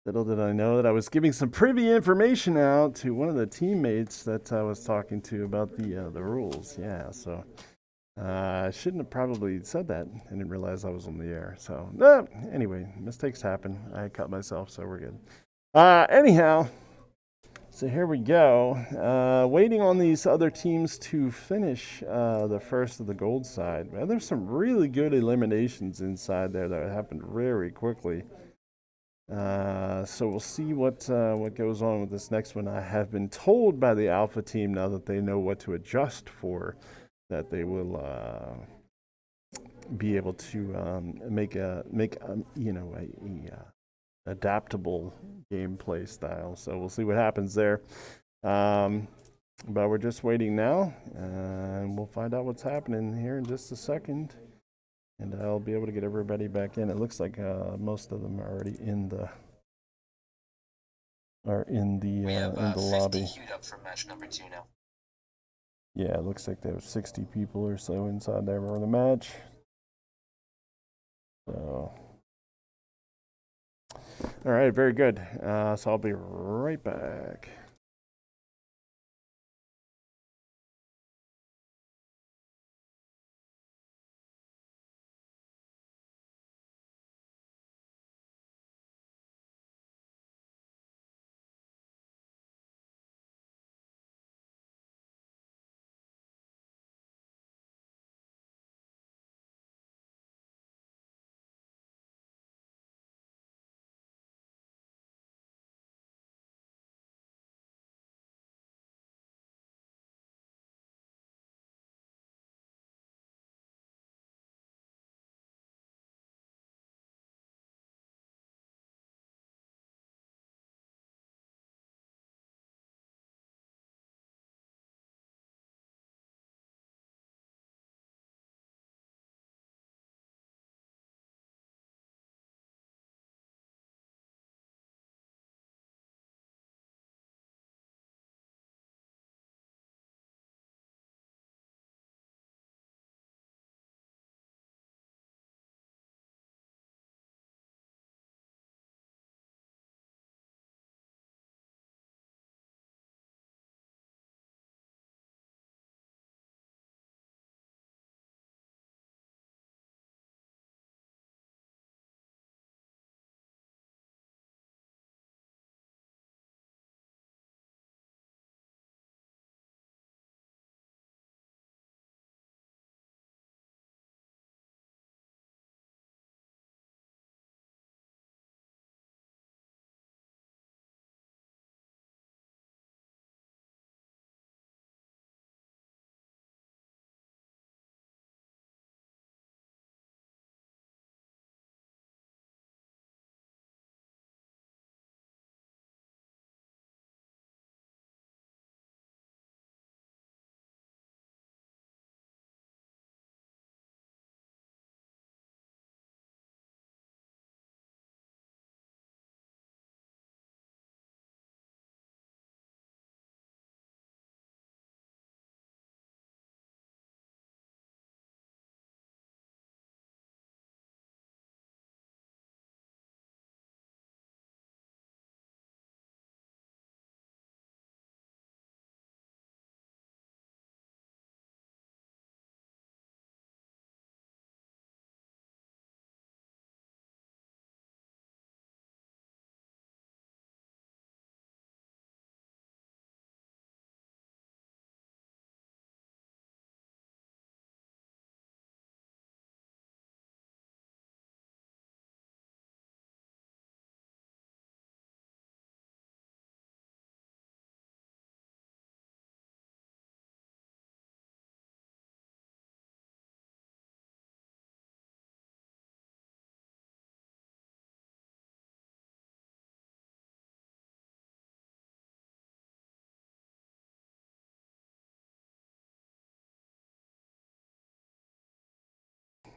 Little did I know that I was giving some privy information out to one of the teammates that I was talking to about the rules. Yeah, so I shouldn't have probably said that. I didn't realize I was on the air. So anyway, mistakes happen. I cut myself, so we're good. Anyhow, so here we go. Waiting on these other teams to finish the first of the gold side. Man, there's some really good eliminations inside there that happened very quickly. So we'll see what goes on with this next one. I have been told by the Alpha team now that they know what to adjust for, that they will be able to make a adaptable gameplay style. So we'll see what happens there. But we're just waiting now, and we'll find out what's happening here in just a second. And I'll be able to get everybody back in. It looks like most of them are already in the lobby. Queued up for match number 2 now. Yeah, it looks like there are 60 people or so inside there for the match. So, all right, very good. So I'll be right back.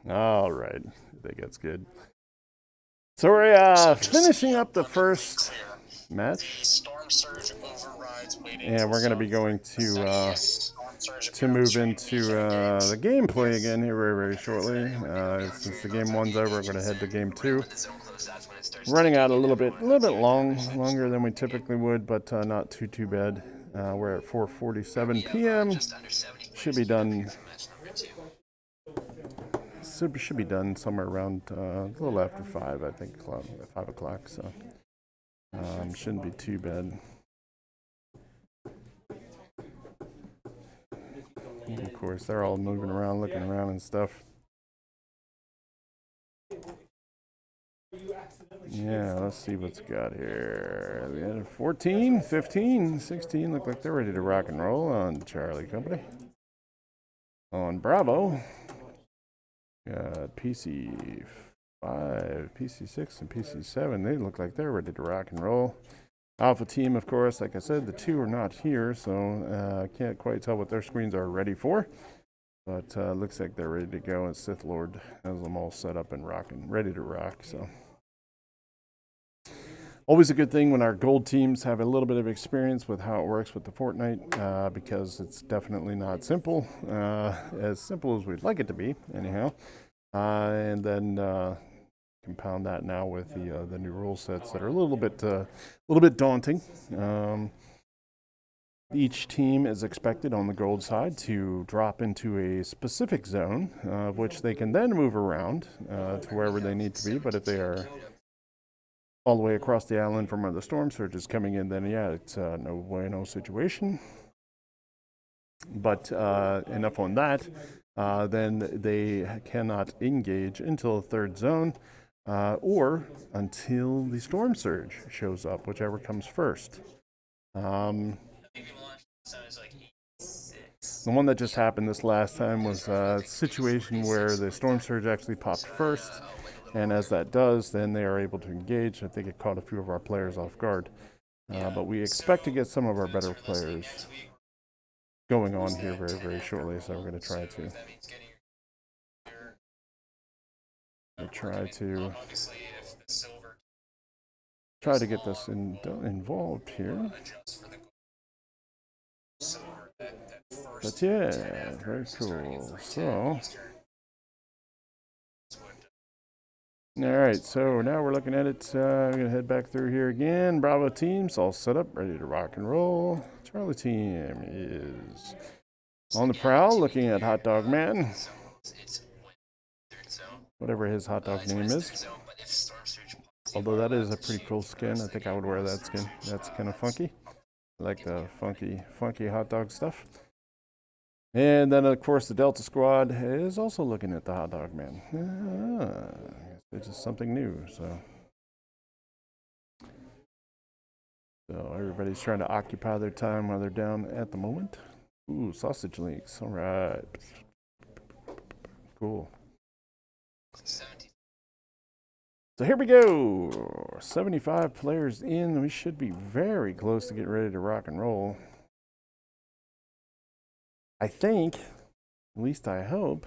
All right, I think that's good. So we're finishing up the first match, and we're going to be going to to move into the gameplay again here very, very shortly. Since the game 1's over, I'm going to head to game 2. Running out a little bit longer than we typically would, but not too bad. We're at 4:47 p.m. Should be done. Should be done somewhere around a little after 5, I think, 5 o'clock. So shouldn't be too bad. And of course, they're all moving around, looking around and stuff. Yeah, let's see what's got here. We had 14, 15, 16. Look like they're ready to rock and roll on Charlie Company. On Bravo, got PC5, PC6, and PC7. They look like they're ready to rock and roll. Alpha team, of course, like I said, the 2 are not here, so I can't quite tell what their screens are ready for. But looks like they're ready to go, and Sith Lord has them all set up and rocking, ready to rock. So always a good thing when our gold teams have a little bit of experience with how it works with the Fortnite, because it's definitely not simple, as simple as we'd like it to be, anyhow. And then compound that now with the new rule sets that are a little bit daunting. Each team is expected on the gold side to drop into a specific zone, which they can then move around to wherever they need to be. But if they are all the way across the island from where the storm surge is coming in, then yeah, it's no bueno situation. But enough on that. Then they cannot engage until the 3rd zone, or until the storm surge shows up, whichever comes first. The one that just happened this last time was a situation where the storm surge actually popped first, and as that does, then they are able to engage. I think it caught a few of our players off guard, but we expect to get some of our better players going on here very, very shortly, so we're going to try to get this involved here. But yeah, very cool. So, all right, so now we're looking at it. I'm going to head back through here again. Bravo team's all set up, ready to rock and roll. Charlie team is on the prowl, looking at Hot Dog Man. Whatever his hot dog name is. Although that is a pretty cool skin. I think I would wear that skin. That's kind of funky. I like the funky hot dog stuff. And then, of course, the Delta Squad is also looking at the Hot Dog Man. It's just something new, so everybody's trying to occupy their time while they're down at the moment. Ooh, sausage links. All right. Cool. So here we go. 75 players in. We should be very close to getting ready to rock and roll. I think, at least I hope,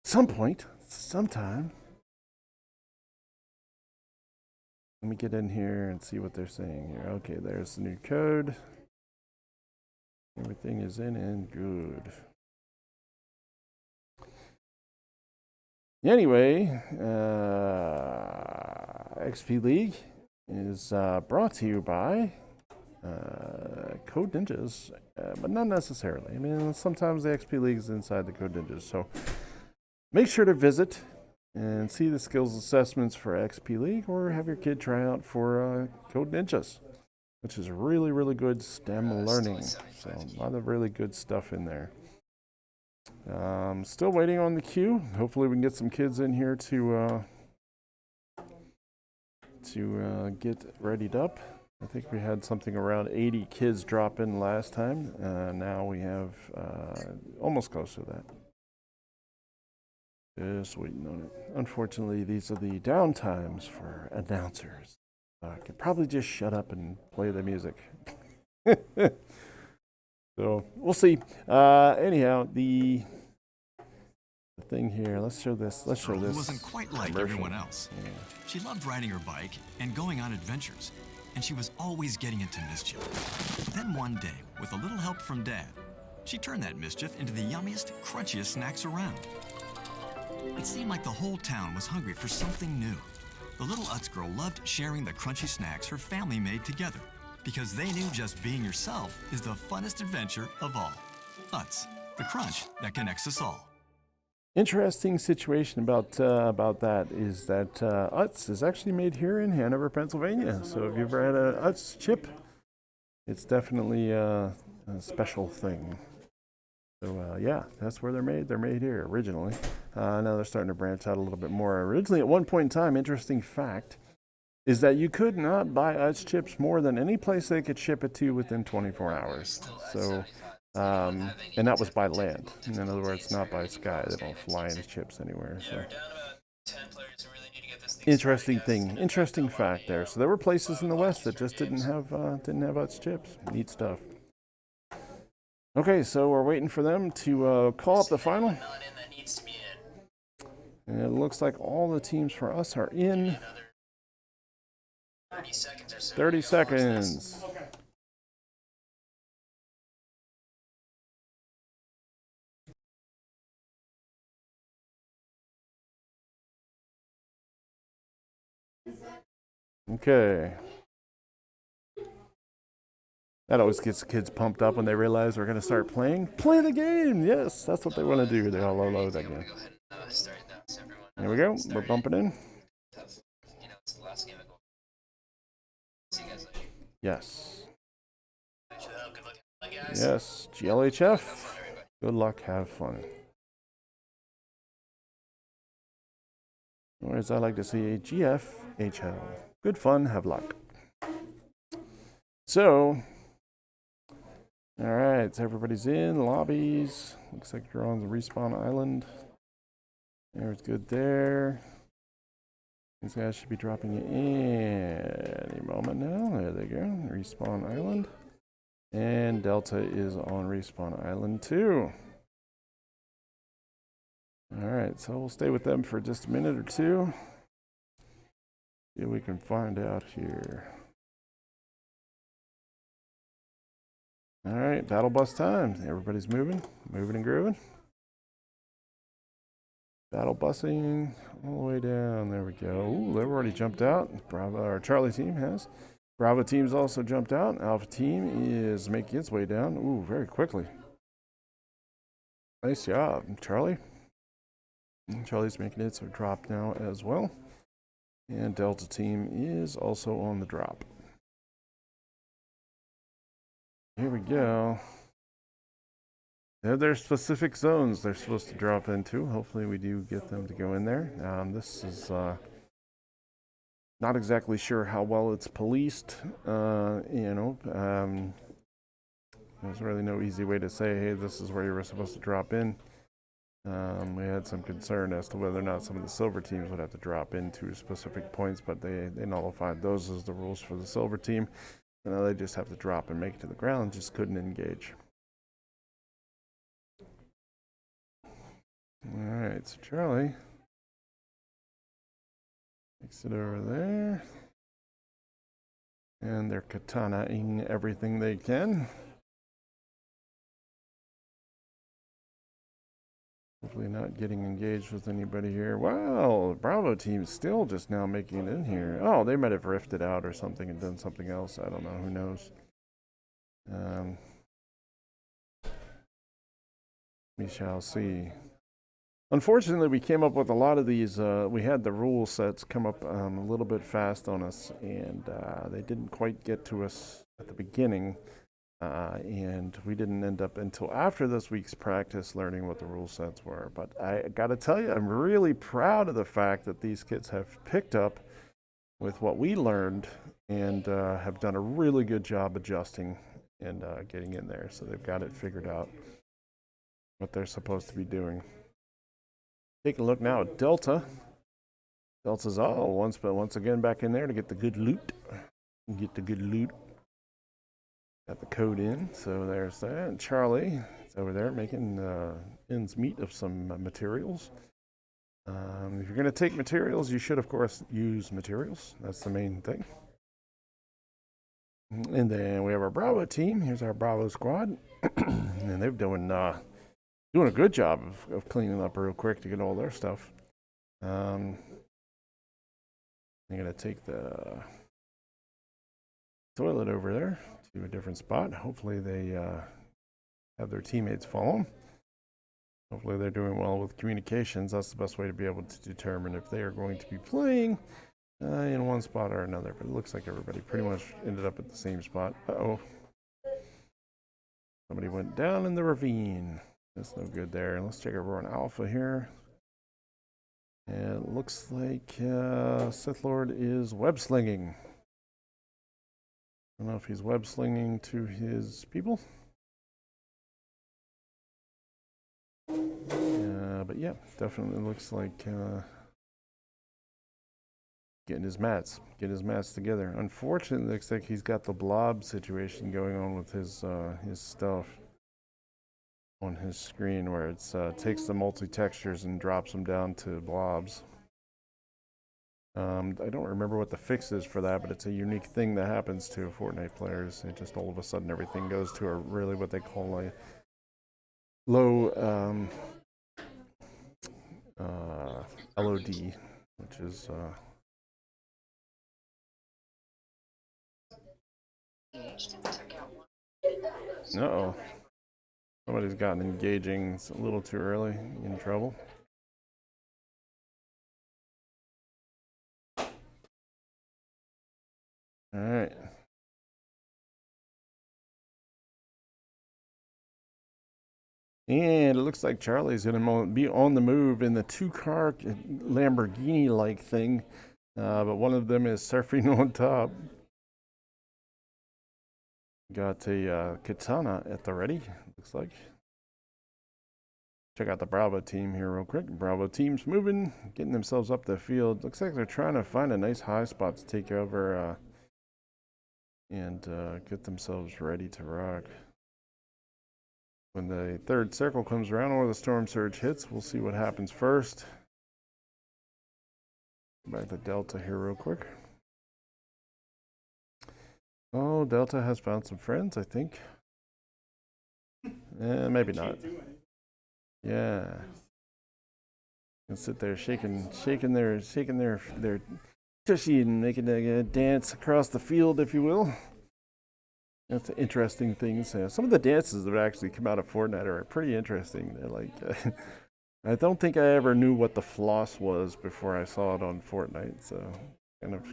some point, sometime. Let me get in here and see what they're saying here. Okay, there's the new code. Everything is in and good. Anyway, XP League is brought to you by Code Ninjas, but not necessarily. I mean, sometimes the XP League is inside the Code Ninjas, so make sure to visit and see the skills assessments for XP League, or have your kid try out for Code Ninjas, which is really, really good STEM learning. So a lot of really good stuff in there. Still waiting on the queue. Hopefully we can get some kids in here to get readied up. I think we had something around 80 kids drop in last time. Now we have almost close to that. Just waiting on it. Unfortunately, these are the down times for announcers. I could probably just shut up and play the music. So we'll see. Anyhow, the thing here. Let's show this. Let's show this. She wasn't quite like everyone else. Yeah. She loved riding her bike and going on adventures, and she was always getting into mischief. Then one day, with a little help from Dad, She turned that mischief into the yummiest, crunchiest snacks around. It seemed like the whole town was hungry for something new. The little Utz girl loved sharing the crunchy snacks her family made together because they knew just being yourself is the funnest adventure of all. Utz, the crunch that connects us all. Interesting situation about that is that Utz is actually made here in Hanover, Pennsylvania. So if you've ever had a Utz chip, it's definitely a special thing. So yeah, that's where they're made. They're made here originally. Now they're starting to branch out a little bit more. Originally, at one point in time, interesting fact is that you could not buy Utz chips more than any place they could ship it to within 24 hours. So, and that was by land. In other words, not by sky. They don't fly any chips anywhere. So, interesting thing, interesting fact there. So there were places in the West that just didn't have Utz chips. Neat stuff. Okay, so we're waiting for them to call up the final. And it looks like all the teams for us are in. 30 seconds. Okay. That always gets the kids pumped up when they realize we're going to start playing. Play the game! Yes, that's what they want to do. They all load that game. There we go. We're bumping in. Yes. Yes. GLHF. Good luck. Have fun. Or as I like to say, GFHL. Good fun. Have luck. So, all right. So everybody's in. Lobbies. Looks like you're on the respawn island. There's good there. These guys should be dropping it any moment now. There they go. Respawn island. And Delta is on respawn island too. Alright, so we'll stay with them for just a minute or two. See if we can find out here. Alright, battle bus time. Everybody's moving and grooving. Battle busing all the way down. There we go. Ooh, they've already jumped out. Bravo, our Charlie team has. Bravo team's also jumped out. Alpha team is making its way down. Ooh, very quickly. Nice job, Charlie. Charlie's making its drop now as well. And Delta team is also on the drop. Here we go. They have their specific zones they're supposed to drop into. Hopefully we do get them to go in there. This is not exactly sure how well it's policed. There's really no easy way to say, hey, this is where you were supposed to drop in. We had some concern as to whether or not some of the silver teams would have to drop into specific points, but they nullified those as the rules for the silver team. And now they just have to drop and make it to the ground, just couldn't engage. Alright, so Charlie takes it over there. And they're katana-ing everything they can. Hopefully not getting engaged with anybody here. Wow, Bravo team's still just now making it in here. Oh, they might have rifted out or something and done something else. I don't know, who knows. We shall see. Unfortunately, we came up with a lot of these. We had the rule sets come up a little bit fast on us, and they didn't quite get to us at the beginning. And we didn't end up until after this week's practice learning what the rule sets were. But I got to tell you, I'm really proud of the fact that these kids have picked up with what we learned and have done a really good job adjusting and getting in there. So they've got it figured out what they're supposed to be doing. Take a look now at Delta. Delta's once again back in there to get the good loot. Got the code in, so there's that. And Charlie is over there making ends meet of some materials. If you're going to take materials, you should, of course, use materials. That's the main thing. And then we have our Bravo team. Here's our Bravo squad. And they're doing a good job of cleaning up real quick to get all their stuff. I'm going to take the toilet over there to a different spot. Hopefully they have their teammates follow them. Hopefully they're doing well with communications. That's the best way to be able to determine if they are going to be playing in one spot or another. But it looks like everybody pretty much ended up at the same spot. Uh-oh. Somebody went down in the ravine. That's no good there. Let's check over on Alpha here. And it looks like Sith Lord is web slinging. I don't know if he's web slinging to his people. But yeah, definitely looks like getting his mats together. Unfortunately, it looks like he's got the blob situation going on with his stuff on his screen, where it takes the multi-textures and drops them down to blobs. I don't remember what the fix is for that, but it's a unique thing that happens to Fortnite players. It just all of a sudden everything goes to a really what they call a low LOD, which is uh-oh. Somebody's gotten engaging. It's a little too early. In trouble. All right. And it looks like Charlie's going to be on the move in the two-car Lamborghini-like thing. But one of them is surfing on top. Got a katana at the ready, looks like. Check out the Bravo team here real quick. Bravo team's moving, getting themselves up the field. Looks like they're trying to find a nice high spot to take over and get themselves ready to rock. When the third circle comes around or the storm surge hits, we'll see what happens first. Back to Delta here real quick. Oh, Delta has found some friends, I think. Maybe not. Yeah. And sit there shaking their tushy and making a dance across the field, if you will. That's interesting things. Some of the dances that actually come out of Fortnite are pretty interesting. They're like, I don't think I ever knew what the floss was before I saw it on Fortnite. So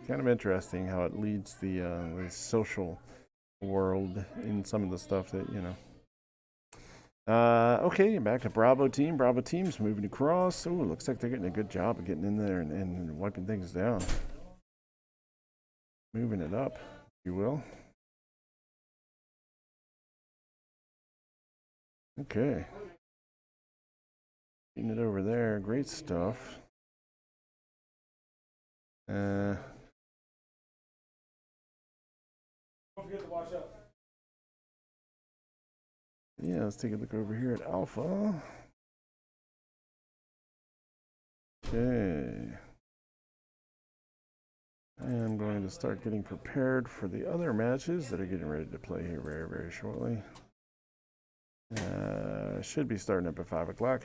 kind of interesting how it leads the social world in some of the stuff that okay, back to Bravo team. Bravo team's moving across. Ooh, looks like they're getting a good job of getting in there and wiping things down. Moving it up, if you will. Okay. Getting it over there. Great stuff. Don't forget to watch out. Yeah, let's take a look over here at Alpha. Okay. I am going to start getting prepared for the other matches that are getting ready to play here very, very shortly. Should be starting up at 5 o'clock.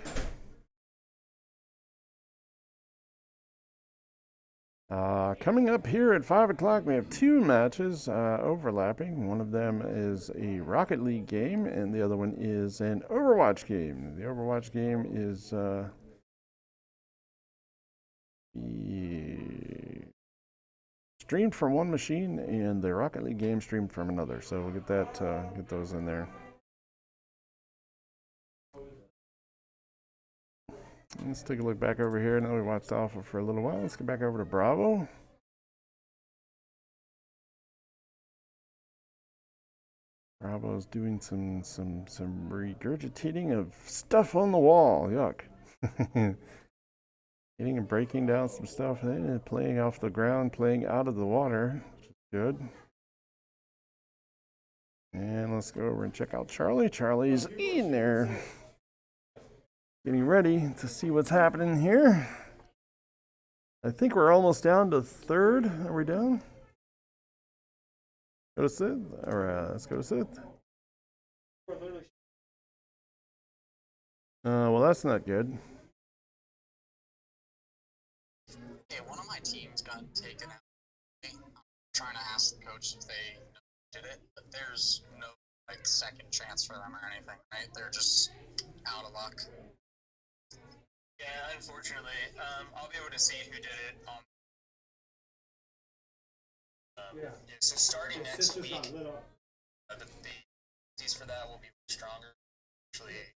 Coming up here at 5 o'clock, we have two matches overlapping. One of them is a Rocket League game, and the other one is an Overwatch game. The Overwatch game is streamed from one machine, and the Rocket League game streamed from another. So we'll get those in there. Let's take a look back over here. Now we watched Alpha for a little while. Let's get back over to Bravo. Bravo's doing some regurgitating of stuff on the wall. Yuck. Getting and breaking down some stuff, and playing off the ground, playing out of the water, which is good. And let's go over and check out Charlie. Charlie's in there. Getting ready to see what's happening here. I think we're almost down to third. Are we down? Go to Sith, or let's go to Sith. Well, that's not good. Hey, one of my teams got taken out. I'm trying to ask the coach if they did it, but there's no like second chance for them or anything, right? They're just out of luck. Yeah, unfortunately, I'll be able to see who did it on. Yeah, so starting next week, the fees for that will be stronger. Actually,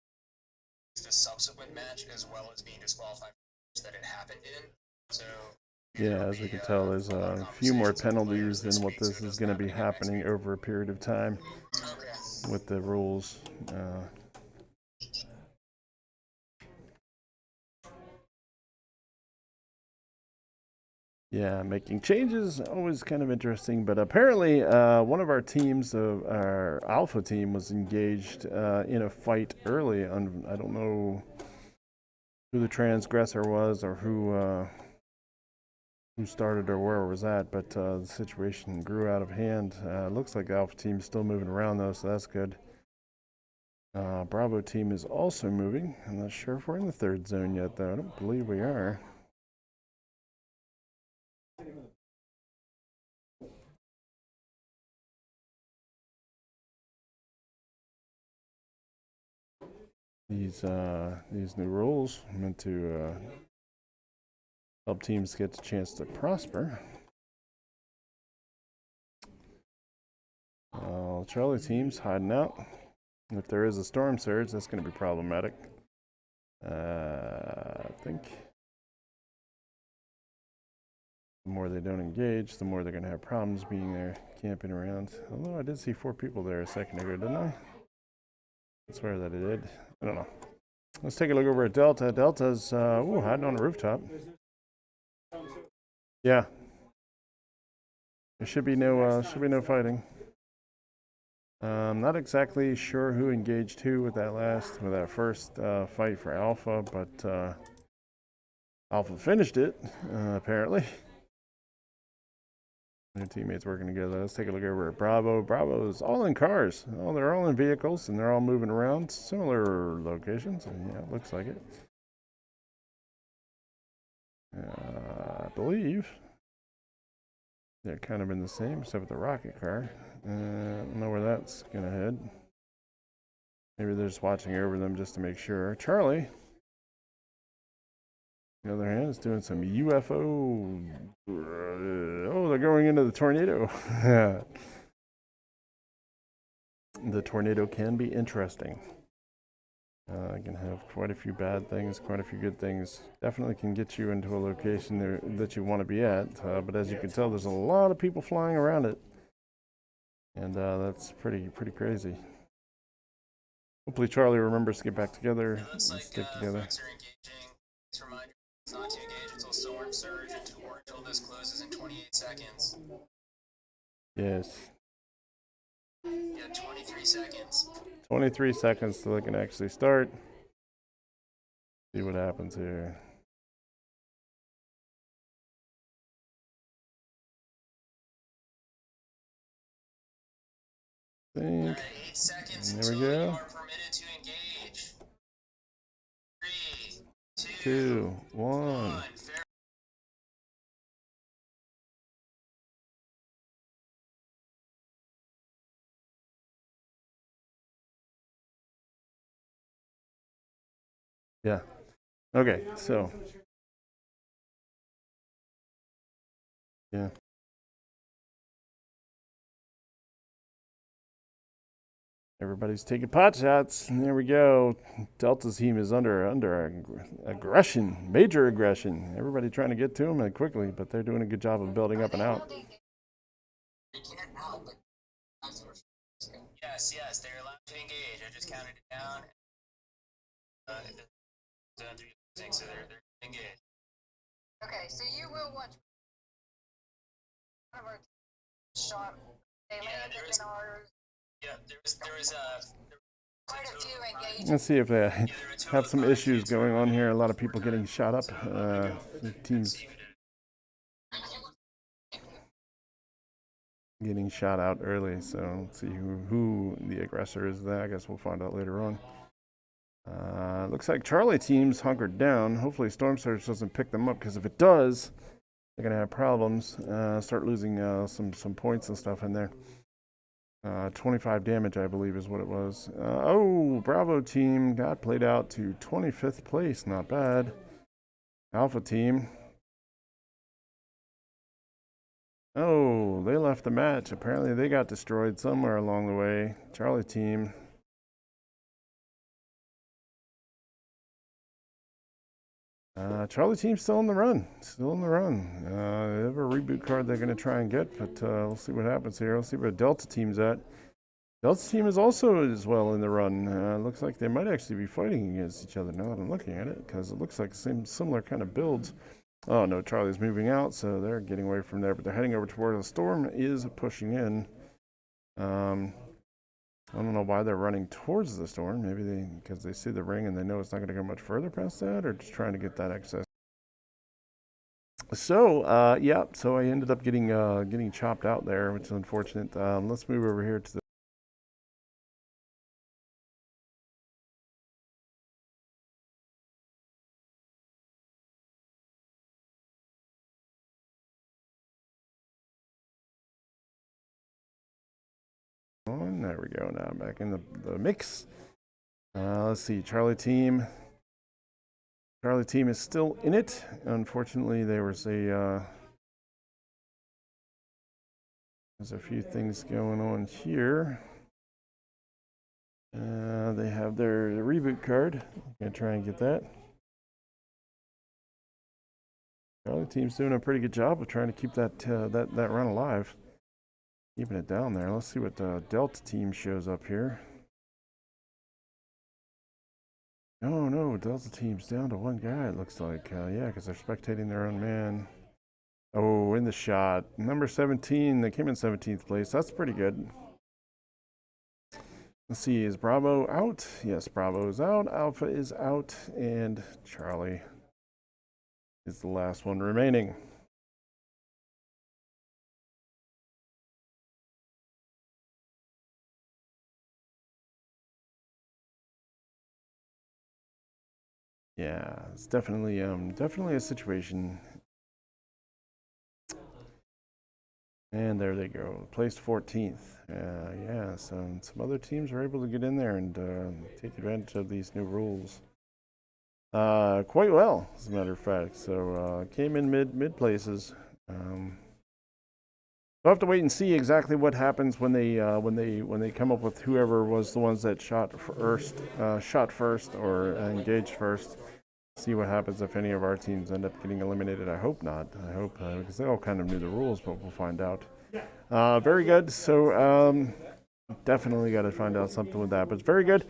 the subsequent match as well as being disqualified that it happened in. So yeah, as we can tell, there's a few more penalties than what this is going to be happening over a period of time with the rules. Yeah, making changes always kind of interesting, but apparently one of our teams, our alpha team, was engaged in a fight early. I don't know who the transgressor was or who started or where it was at, but the situation grew out of hand. Looks like the alpha team is still moving around though, so that's good. Bravo team is also moving. I'm not sure if we're in the third zone yet though. I don't believe we are. These new rules are meant to help teams get the chance to prosper. Charlie team's hiding out. If there is a storm surge, that's going to be problematic. I think the more they don't engage, the more they're going to have problems being there, camping around. Although I did see 4 people there a second ago, didn't I? I swear that I did. I don't know. Let's take a look over at Delta. Delta's hiding on the rooftop. Yeah. There should be no fighting. Not exactly sure who engaged who with that first fight for Alpha, but Alpha finished it apparently. Their teammates working together. Let's take a look over at Bravo. Bravo is all in cars. They're all in vehicles and they're all moving around similar locations. And yeah, it looks like it. I believe they're kind of in the same, except with the rocket car. I don't know where that's gonna head. Maybe they're just watching over them just to make sure. Charlie, on the other hand, is doing some UFO. Oh, they're going into the tornado. The tornado can be interesting. It can have quite a few bad things, quite a few good things. Definitely can get you into a location there that you want to be at. But as you can tell, there's a lot of people flying around it, and that's pretty crazy. Hopefully, Charlie remembers to get back together and stick together. Folks are engaging. Just reminder, it's not to engage until storm surge or until this closes in 28 seconds. Yes. Yeah, 23 seconds. 23 seconds till they can actually start. See what happens here. Think. Right, 8 seconds There we until go. you are permitted to engage. 3, 2, 1. Yeah. Okay, so. Yeah. Everybody's taking pot shots. And there we go. Delta's team is under aggression, major aggression. Everybody trying to get to them and quickly, but they're doing a good job of building up and out. Yes, they're allowed to engage. I just counted it down. So they're engaged. Okay, so you will watch one of our shot. They landed in ours. Yeah, there was Quite a few engaged. Let's see if they have some issues going on here. A lot of people getting shot up. Teams getting shot out early. So let's see who the aggressor is. That I guess we'll find out later on. Looks like Charlie team's hunkered down. Hopefully Storm Surge doesn't pick them up, because if it does, they're gonna have problems. Start losing some points and stuff in there. 25 damage, I believe, is what it was. Oh, Bravo team got played out to 25th place. Not bad. Alpha team. Oh, they left the match. Apparently they got destroyed somewhere along the way. Charlie team. Charlie team's still in the run. Still in the run. They have a reboot card they're going to try and get, but we'll see what happens here. We'll see where Delta team's at. Delta team is also as well in the run. Looks like they might actually be fighting against each other now that I'm looking at it, because it looks like similar kind of builds. Oh no, Charlie's moving out, so they're getting away from there, but they're heading over toward the storm is pushing in. I don't know why they're running towards the storm. Maybe because they see the ring and they know it's not going to go much further past that, or just trying to get that access. So, yeah, so I ended up getting chopped out there, which is unfortunate. Let's move over here to the there we go. Now I'm back in the mix. Let's see, Charlie team. Charlie team is still in it. Unfortunately, there's a few things going on here. They have their reboot card. I'm gonna try and get that. Charlie team's doing a pretty good job of trying to keep that run alive, keeping it down there. Let's see what Delta team shows up here. Oh no, Delta team's down to one guy, it looks like. Yeah, because they're spectating their own man. Oh, in the shot. Number 17, they came in 17th place. That's pretty good. Let's see, is Bravo out? Yes, Bravo is out. Alpha is out. And Charlie is the last one remaining. Yeah, it's definitely a situation. And there they go, placed 14th. Yeah, so some other teams are able to get in there and take advantage of these new rules quite well, as a matter of fact. So came in mid places. We'll have to wait and see exactly what happens when they come up with whoever was the ones that shot first or engaged first. See what happens if any of our teams end up getting eliminated. I hope not. I hope because they all kind of knew the rules, but we'll find out. Very good. So definitely got to find out something with that. But it's very good.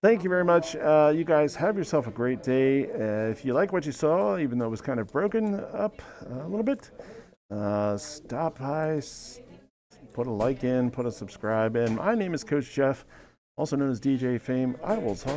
Thank you very much. You guys have yourself a great day. If you like what you saw, even though it was kind of broken up a little bit, stop by, put a like in, put a subscribe in. My name is Coach Jeff, also known as DJ Fame. I will talk